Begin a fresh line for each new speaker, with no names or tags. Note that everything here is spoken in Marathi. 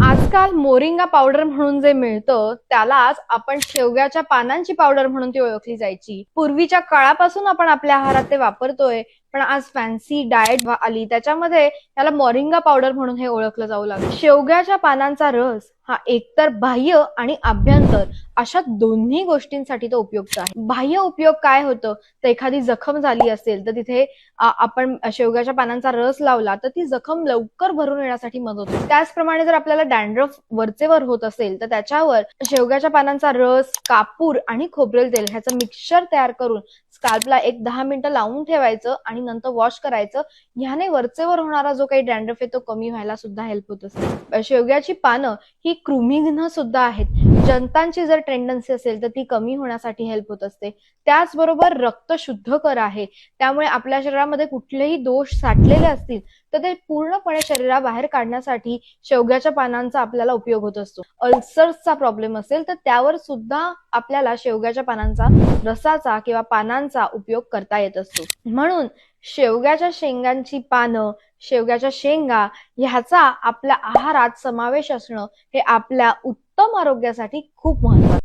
आजकाल मोरिंगा पावडर म्हणून जे मिळतं त्यालाच आपण शेवग्याच्या पानांची पावडर म्हणून ती ओळखली जायची. पूर्वीच्या काळापासून आपण आपल्या आहारात ते वापरतोय, पण आज फॅन्सी डाएट आली त्याच्यामध्ये त्याला मोरिंगा पावडर म्हणून हे ओळखलं जाऊ लागलं. शेवग्याच्या पानांचा रस हा एकतर बाह्य आणि आभ्यंतर अशा दोन्ही गोष्टींसाठी तो उपयुक्त आहे. बाह्य उपयोग काय होतं, तर एखादी जखम झाली असेल तर तिथे आपण शेवग्याच्या पानांचा रस लावला तर ती जखम लवकर भरून येण्यासाठी मदत होते. त्याचप्रमाणे जर आपल्याला डॅन्ड्रफ वरचेवर होत असेल तर त्याच्यावर शेवग्याच्या पानांचा रस, कापूर आणि खोबरेल तेल ह्याचं मिक्सचर तयार करून स्काल्पला एक 10 मिनिटं लावून ठेवायचं आणि नंतर वॉश करायचं. ह्याने वरचेवर होणारा जो काही डॅन्ड्रफ आहे तो कमी व्हायला सुद्धा हेल्प होत असते. शेवग्याची पानं ही कृमिघ्न सुद्धा आहेत. जंतांची जर टेंडन्सी असेल तर ती कमी होण्यासाठी हेल्प होत असते. त्याचबरोबर रक्त शुद्धकर आहे. त्यामुळे आपल्या शरीरामध्ये कुठलेही दोष साठलेले असतील तर ते पूर्णपणे शरीराबाहेर काढण्यासाठी शेवग्याच्या पानांचा आपल्याला उपयोग होत असतो. अल्सर्सचा प्रॉब्लेम असेल तर त्यावर सुद्धा आपल्याला शेवग्याच्या पानांचा रसाचा किंवा पानांचा उपयोग करता येत असतो. म्हणून शेवग्याच्या शेंगांची पानं, शेवग्याच्या शेंगा ह्याचा आपल्या आहारात समावेश असणं हे आपल्या उत्तम आरोग्यासाठी खूप महत्वाचं आहे.